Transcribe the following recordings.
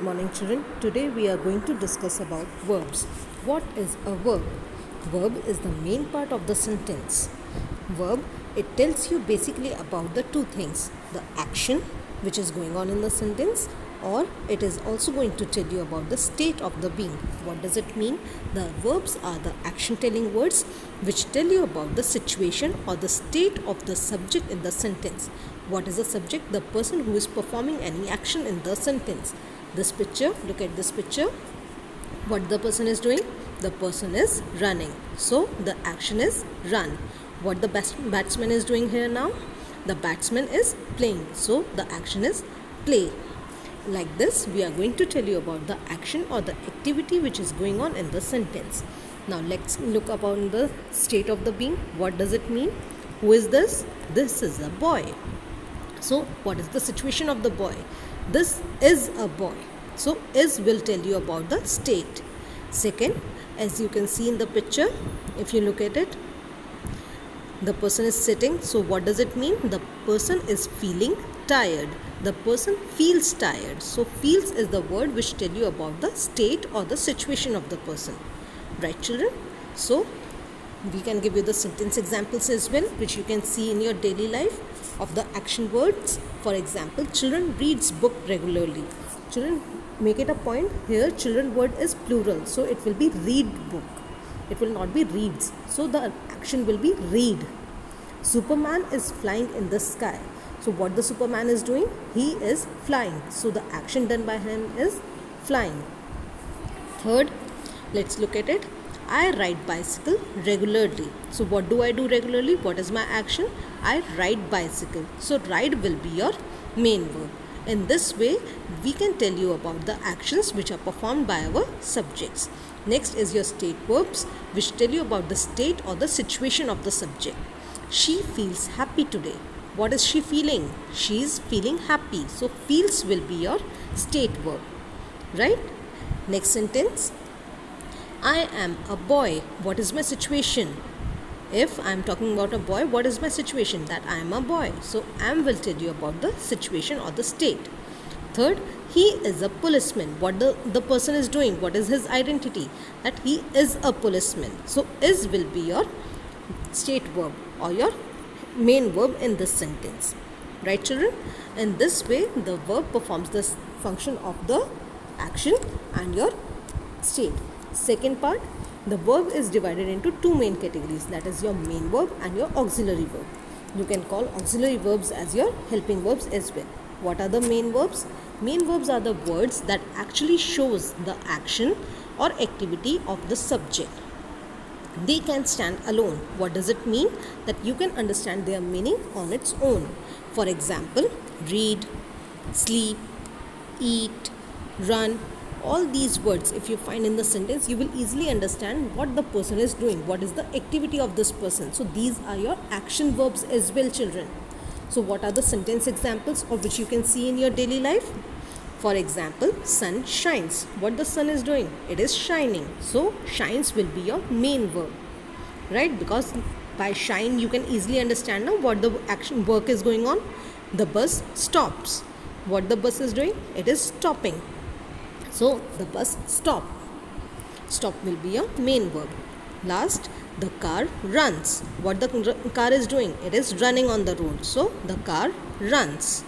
Good morning, children. Today we are going to discuss about verbs. What is a verb? Verb is the main part of the sentence. Verb, it tells you basically about the two things: the action which is going on in the sentence, or it is also going to tell you about the state of the being. What does it mean? The verbs are the action telling words which tell you about the situation or the state of the subject in the sentence. What is the subject? The person who is performing any action in the sentence. This picture, look at this picture. What the person is doing? The person is running. So the action is run. What the batsman is doing here now? The batsman is playing. So the action is play. Like this, we are going to tell you about the action or the activity which is going on in the sentence. Now let's look upon the state of the being. What does it mean? Who is this? This is a boy. So what is the situation of the boy? This is a boy. So is will tell you about the state. Second, as you can see in the picture, if you look at it, the person is sitting. So what does it mean? The person is feeling tired. The person feels tired. So feels is the word which tell you about the state or the situation of the person. Right, children? So we can give you the sentence examples as well, which you can see in your daily life of the action words. For example, children reads book regularly. Children, make it a point here, children word is plural, so it will be read book. It will not be reads. So the action will be read. Superman is flying in the sky. So what the Superman is doing? He is flying. So the action done by him is flying. Third, let's look at it. I ride bicycle regularly. So what do I do regularly? What is my action? I ride bicycle. So ride will be your main verb. In this way, we can tell you about the actions which are performed by our subjects. Next is your state verbs, which tell you about the state or the situation of the subject. She feels happy today. What is she feeling? She is feeling happy. So feels will be your state verb. Right? Next sentence. I am a boy. What is my situation? If I am talking about a boy, what is my situation? That I am a boy. So am will tell you about the situation or the state. Third, he is a policeman. What the person is doing? What is his identity? That he is a policeman. So is will be your state verb or your main verb in this sentence. Right, children? In this way, the verb performs the function of the action and your state. Second part, the verb is divided into two main categories, that is your main verb and your auxiliary verb. You can call auxiliary verbs as your helping verbs as well. What are the main verbs? Main verbs are the words that actually shows the action or activity of the subject. They can stand alone. What does it mean? That you can understand their meaning on its own. For example, read, sleep, eat, run. All these words, if you find in the sentence, you will easily understand what the person is doing, what is the activity of this person. So these are your action verbs as well, children. So what are the sentence examples of which you can see in your daily life? For example, sun shines. What the sun is doing? It is shining. So shines will be your main verb, right? Because by shine you can easily understand now what the action work is going on. The bus stops. What the bus is doing? It is stopping. So the bus stop. Stop will be your main verb. Last, the car runs. What the car is doing? It is running on the road. So the car runs.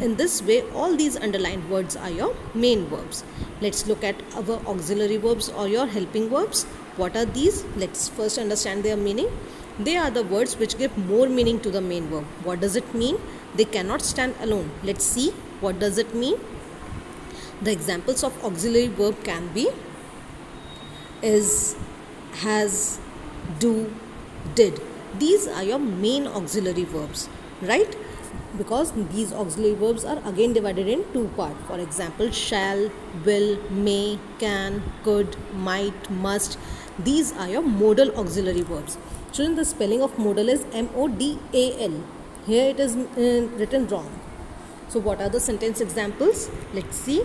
In this way, all these underlined words are your main verbs. Let's look at our auxiliary verbs or your helping verbs. What are these? Let's first understand their meaning. They are the words which give more meaning to the main verb. What does it mean? They cannot stand alone. Let's see what does it mean. The examples of auxiliary verb can be is, has, do, did. These are your main auxiliary verbs, right? Because these auxiliary verbs are again divided in two parts. For example, shall, will, may, can, could, might, must. These are your modal auxiliary verbs. Children, the spelling of modal is M-O-D-A-L. Here it is written wrong. So what are the sentence examples? Let's see.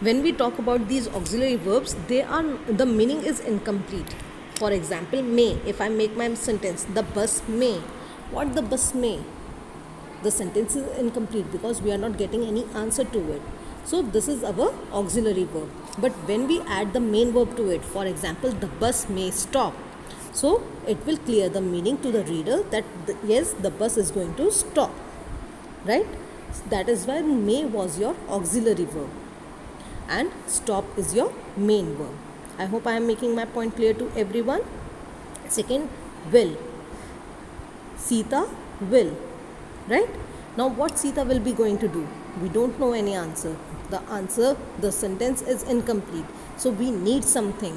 When we talk about these auxiliary verbs, the meaning is incomplete. For example, may. If I make my sentence, the bus may. What the bus may? the sentence is incomplete because we are not getting any answer to it. So this is our auxiliary verb. But when we add the main verb to it, for example, the bus may stop. So it will clear the meaning to the reader that yes, the bus is going to stop. Right? That is why may was your auxiliary verb and stop is your main verb. I hope I am making my point clear to everyone. Second, will. Sita will. Right? Now what Sita will be going to do? We don't know any answer. The sentence is incomplete. So we need something.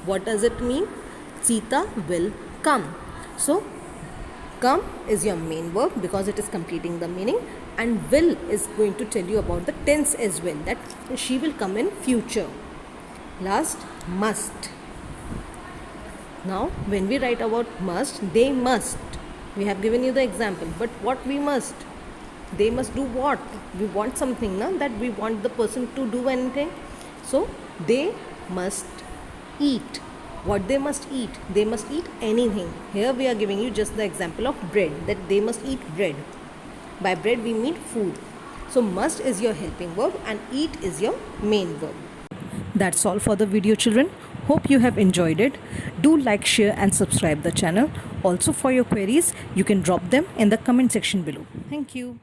What does it mean? Sita will come. So come is your main verb because it is completing the meaning, and will is going to tell you about the tense as well, that she will come in future. Last, must. Now when we write about must, they must. We have given you the example, but what we must? They must do what? We want something, na? That we want the person to do anything. So they must eat. What they must eat? They must eat anything. Here we are giving you just the example of bread, that they must eat bread. By bread we mean food. So must is your helping verb and eat is your main verb. That's all for the video, children. Hope you have enjoyed it. Do like, share and subscribe the channel. Also for your queries, you can drop them in the comment section below. Thank you.